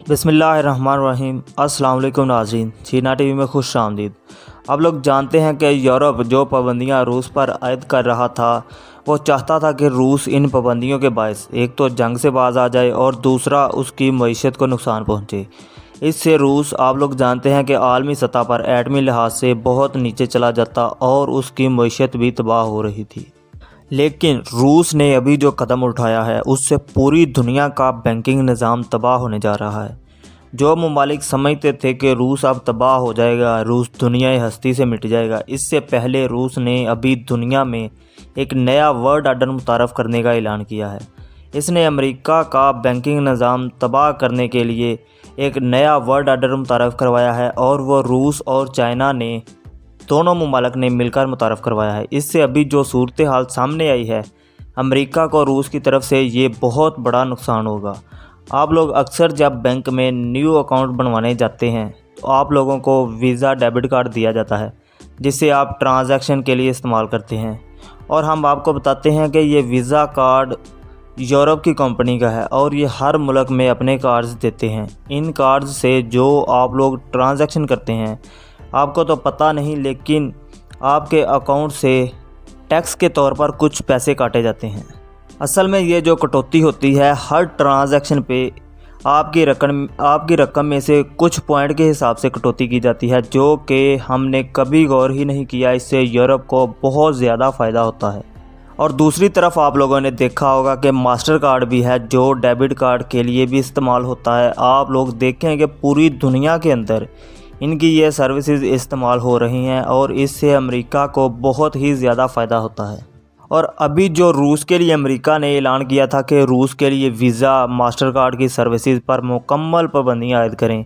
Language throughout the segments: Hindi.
बिस्मिल्लाहिर्रहमानिर्रहीम। अस्सलाम वालेकुम नाज़रीन, चीना टीवी में खुश आमदीद। अब लोग जानते हैं कि यूरोप जो पाबंदियां रूस पर आयद कर रहा था, वो चाहता था कि रूस इन पाबंदियों के बायस एक तो जंग से बाज आ जाए और दूसरा उसकी मईशत को नुकसान पहुंचे। इससे रूस आप लोग जानते हैं कि आलमी सतह पर एटमी लिहाज से बहुत नीचे चला जाता और उसकी मईशत भी तबाह हो रही थी। लेकिन रूस ने अभी जो कदम उठाया है उससे पूरी दुनिया का बैंकिंग निज़ाम तबाह होने जा रहा है। जो ममालिक समझते थे कि रूस अब तबाह हो जाएगा, रूस दुनियाई हस्ती से मिट जाएगा, इससे पहले रूस ने अभी दुनिया में एक नया वर्ल्ड ऑर्डर मुतारफ़ करने का ऐलान किया है। इसने अमेरिका का बैंकिंग निज़ाम तबाह करने के लिए एक नया वर्ल्ड ऑर्डर मुतारफ़ करवाया है और वो रूस और चाइना ने दोनों ममालिक ने मिलकर मुतारफ़ करवाया है। इससे अभी जो सूरत हाल सामने आई है, अमेरिका को रूस की तरफ से ये बहुत बड़ा नुकसान होगा। आप लोग अक्सर जब बैंक में न्यू अकाउंट बनवाने जाते हैं तो आप लोगों को वीज़ा डेबिट कार्ड दिया जाता है जिसे आप ट्रांजैक्शन के लिए इस्तेमाल करते हैं। और हम आपको बताते हैं कि ये वीज़ा कार्ड यूरोप की कंपनी का है और ये हर मुल्क में अपने कार्ड्स देते हैं। इन कार्ड्स से जो आप लोग ट्रांजैक्शन करते हैं, आपको तो पता नहीं, लेकिन आपके अकाउंट से टैक्स के तौर पर कुछ पैसे काटे जाते हैं। असल में ये जो कटौती होती है हर ट्रांजैक्शन पे आपकी रकम में से कुछ पॉइंट के हिसाब से कटौती की जाती है, जो कि हमने कभी गौर ही नहीं किया। इससे यूरोप को बहुत ज़्यादा फ़ायदा होता है। और दूसरी तरफ आप लोगों ने देखा होगा कि मास्टर कार्ड भी है जो डेबिट कार्ड के लिए भी इस्तेमाल होता है। आप लोग देखें कि पूरी दुनिया के अंदर इनकी ये सर्विसेज इस्तेमाल हो रही हैं और इससे अमेरिका को बहुत ही ज़्यादा फ़ायदा होता है। और अभी जो रूस के लिए अमेरिका ने ऐलान किया था कि रूस के लिए वीज़ा मास्टर कार्ड की सर्विसेज पर मुकम्मल पाबंदियाँ आयद करें,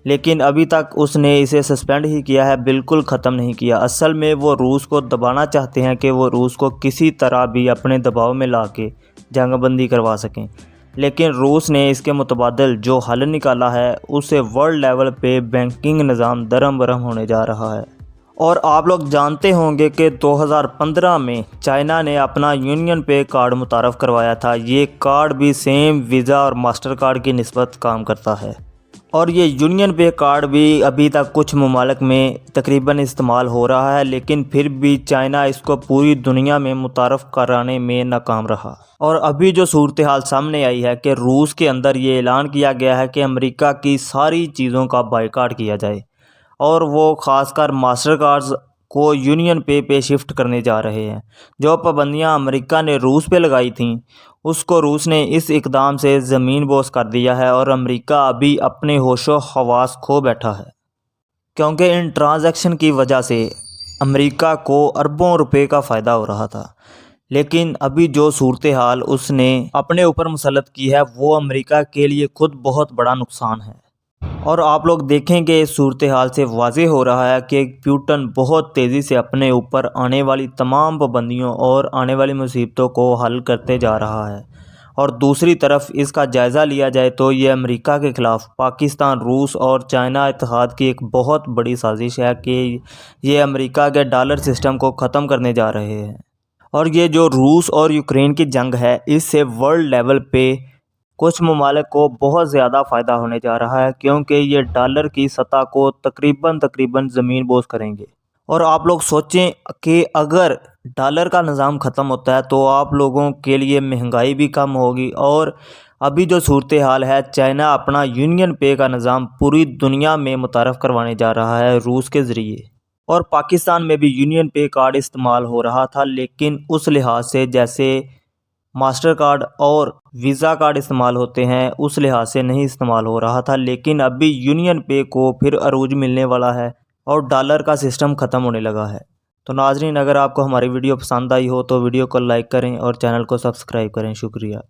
लेकिन अभी तक उसने इसे सस्पेंड ही किया है, बिल्कुल ख़त्म नहीं किया। असल में वो रूस को दबाना चाहते हैं कि वो रूस को किसी तरह भी अपने दबाव में ला के जंगबंदी करवा सकें, लेकिन रूस ने इसके मुतबादिल जो हल निकाला है उससे वर्ल्ड लेवल पे बैंकिंग निज़ाम दरम बरम होने जा रहा है। और आप लोग जानते होंगे कि 2015 में चाइना ने अपना यूनियन पे कार्ड मुतारफ़ करवाया था। ये कार्ड भी सेम वीज़ा और मास्टर कार्ड की निस्बत काम करता है और ये यूनियन पे कार्ड भी अभी तक कुछ ममालिक में तकरीबन इस्तेमाल हो रहा है, लेकिन फिर भी चाइना इसको पूरी दुनिया में मुतारफ़ कराने में नाकाम रहा। और अभी जो सूरत हाल सामने आई है कि रूस के अंदर ये ऐलान किया गया है कि अमेरिका की सारी चीज़ों का बायकॉट किया जाए और वो ख़ासकर मास्टर कार्ड्स को यूनियन पे शिफ्ट करने जा रहे हैं। जो पाबंदियां अमेरिका ने रूस पे लगाई थीं उसको रूस ने इस इकदाम से ज़मीन बोस कर दिया है और अमेरिका अभी अपने होशो हवास खो बैठा है, क्योंकि इन ट्रांजैक्शन की वजह से अमेरिका को अरबों रुपए का फ़ायदा हो रहा था। लेकिन अभी जो सूरत हाल उसने अपने ऊपर मुसल्लत की है वो अमेरिका के लिए खुद बहुत बड़ा नुकसान है। और आप लोग देखेंगे इस सूरत हाल से वाज़ेह हो रहा है कि प्यूटन बहुत तेज़ी से अपने ऊपर आने वाली तमाम पाबंदियों और आने वाली मुसीबतों को हल करते जा रहा है। और दूसरी तरफ इसका जायज़ा लिया जाए तो ये अमेरिका के ख़िलाफ़ पाकिस्तान, रूस और चाइना इत्तेहाद की एक बहुत बड़ी साजिश है कि ये अमेरिका के डॉलर सिस्टम को ख़त्म करने जा रहे हैं। और ये जो रूस और यूक्रेन की जंग है इससे वर्ल्ड लेवल पे कुछ ममालिक को बहुत ज़्यादा फ़ायदा होने जा रहा है, क्योंकि ये डॉलर की सतह को तकरीबन ज़मीन बोस करेंगे। और आप लोग सोचें कि अगर डॉलर का निज़ाम ख़त्म होता है तो आप लोगों के लिए महंगाई भी कम होगी। और अभी जो सूरत हाल है, चाइना अपना यूनियन पे का निज़ाम पूरी दुनिया में मुतारफ़ करवाने जा रहा है रूस के ज़रिए। और पाकिस्तान में भी यूनियन पे कार्ड इस्तेमाल हो रहा था, लेकिन उस लिहाज से जैसे मास्टर कार्ड और वीज़ा कार्ड इस्तेमाल होते हैं उस लिहाज से नहीं इस्तेमाल हो रहा था। लेकिन अभी यूनियन पे को फिर अरूज मिलने वाला है और डॉलर का सिस्टम ख़त्म होने लगा है। तो नाजरीन, अगर आपको हमारी वीडियो पसंद आई हो तो वीडियो को लाइक करें और चैनल को सब्सक्राइब करें। शुक्रिया।